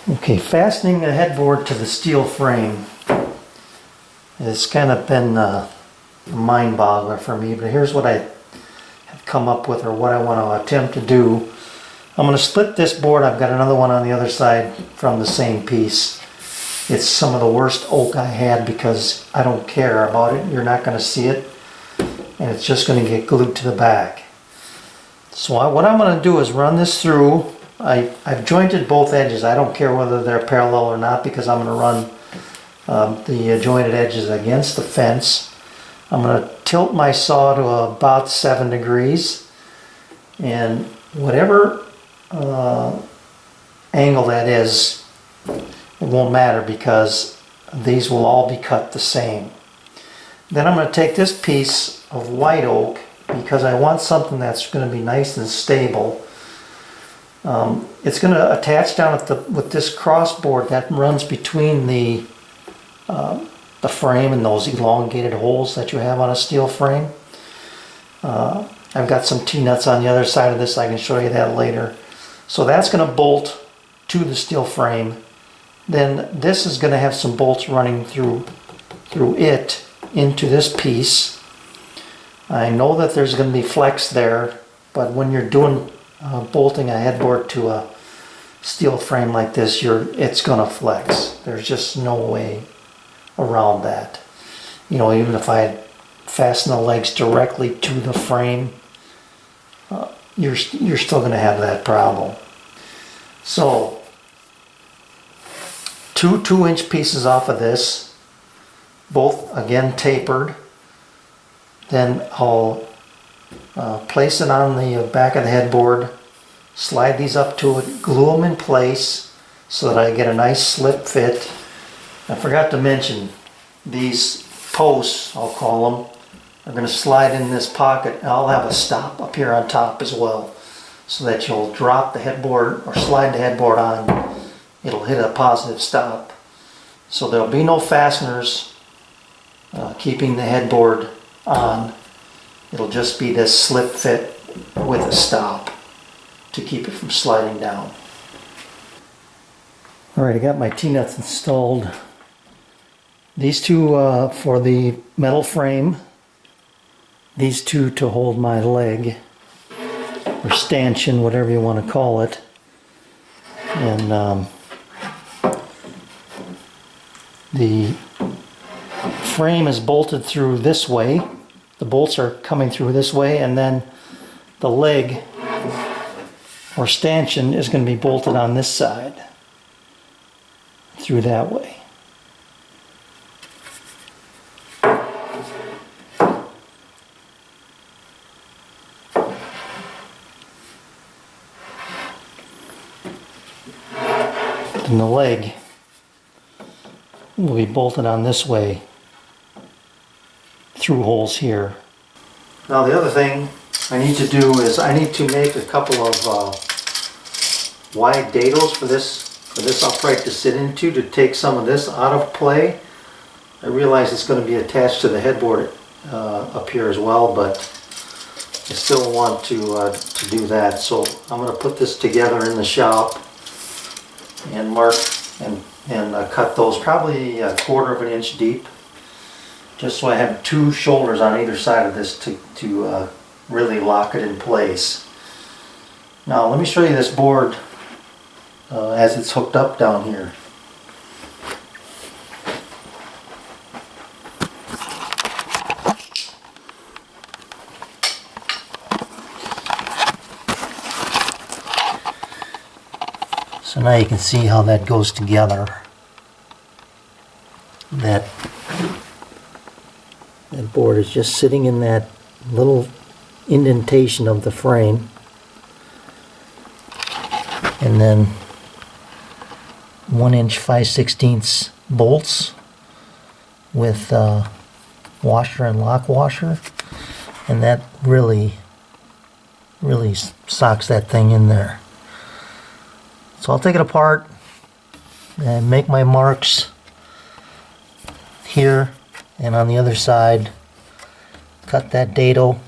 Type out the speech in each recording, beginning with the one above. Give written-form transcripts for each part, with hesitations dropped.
Okay, fastening the headboard to the steel frame has kind of been a mind boggler for me, but here's what I have come up with, or what I want to attempt to do. I'm going to split this board. I've got another one on the other side from the same piece. It's some of the worst oak I had because I don't care about it. You're not going to see it, and it's just going to get glued to the back. So what I'm going to do is run this through. I've jointed both edges. I don't care whether they're parallel or not because I'm going to run the jointed edges against the fence. I'm going to tilt my saw to about 7 degrees, and whatever angle that is, it won't matter because these will all be cut the same. Then I'm going to take this piece of white oak because I want something that's going to be nice and stable. It's going to attach down with this crossboard that runs between the frame and those elongated holes that you have on a steel frame. I've got some T-nuts on the other side of this. I can show you that later. So that's going to bolt to the steel frame. Then this is going to have some bolts running through it into this piece. I know that there's going to be flex there, but when you're doing bolting a headboard to a steel frame like this, it's going to flex. There's just no way around that. You know, even if I fasten the legs directly to the frame, you're still going to have that problem. So, two 2-inch pieces off of this, both again tapered. Then I'll place it on the back of the headboard, slide these up to it, glue them in place so that I get a nice slip fit. I forgot to mention, these posts, I'll call them, are going to slide in this pocket, and I'll have a stop up here on top as well, so that you'll drop the headboard or slide the headboard on, it'll hit a positive stop. So there'll be no fasteners keeping the headboard on. It'll just be this slip fit with a stop to keep it from sliding down. Alright, I got my T-nuts installed. These two for the metal frame, these two to hold my leg, or stanchion, whatever you want to call it. And the frame is bolted through this way. The bolts are coming through this way, and then the leg or stanchion is going to be bolted on this side through that way. And the leg will be bolted on this way through holes here. Now the other thing I need to do is I need to make a couple of wide dados for this upright to sit into, to take some of this out of play. I realize it's going to be attached to the headboard up here as well, but I still want to do that. So I'm going to put this together in the shop and mark and cut those probably 1/4 inch deep, just so I have 2 shoulders on either side of this to really lock it in place. Now let me show you this board as it's hooked up down here. So now you can see how that goes together. That board is just sitting in that little indentation of the frame, and then 1-inch 5/16 bolts with washer and lock washer, and that really socks that thing in there. So I'll take it apart and make my marks here and on the other side. Cut that dado.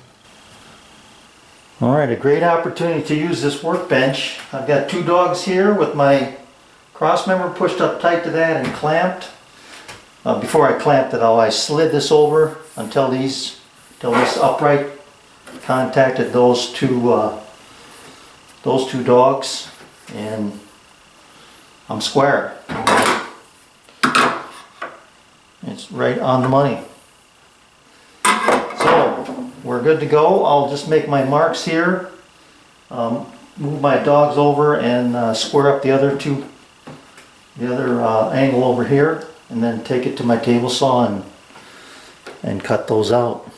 Alright, a great opportunity to use this workbench. I've got 2 dogs here with my cross member pushed up tight to that and clamped. Before I clamped it, I slid this over until this upright contacted those two dogs, and I'm square. It's right on the money. So we're good to go. I'll just make my marks here, move my dogs over, and square up the other angle over here, and then take it to my table saw and cut those out.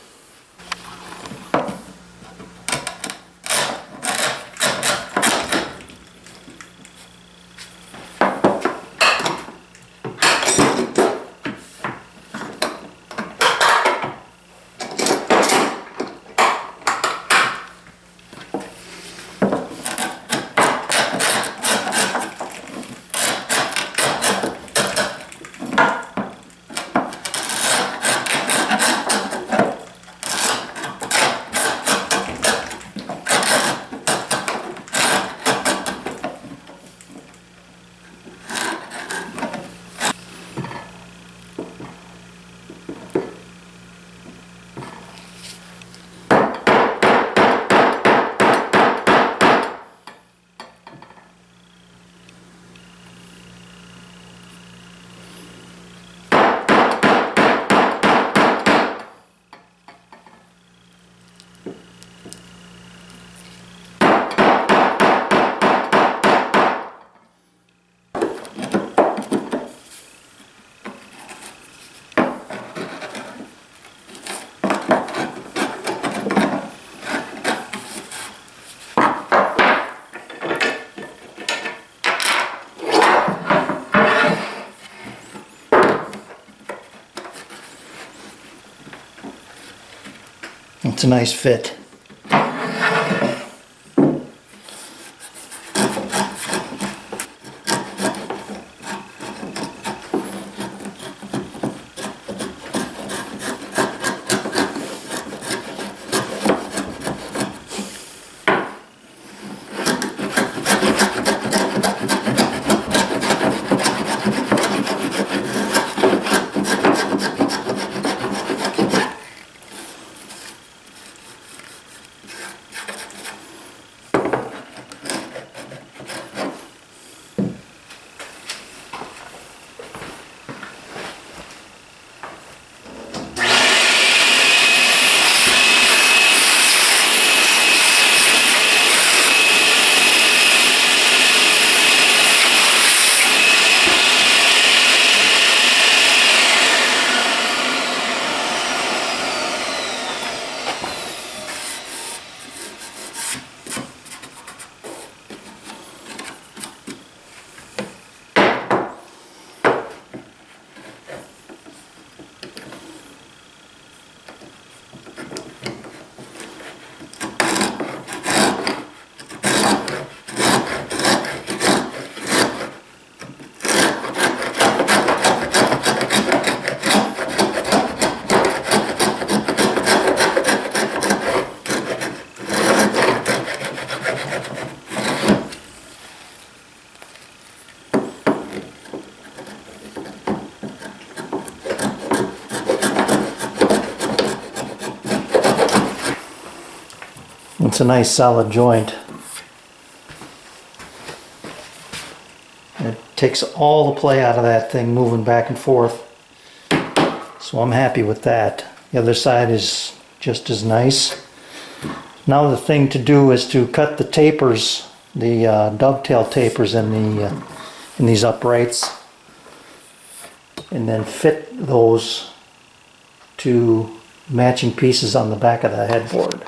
It's a nice fit. It's a nice solid joint. It takes all the play out of that thing moving back and forth. So I'm happy with that. The other side is just as nice. Now the thing to do is to cut the tapers, the dovetail tapers in these uprights, and then fit those to matching pieces on the back of the headboard.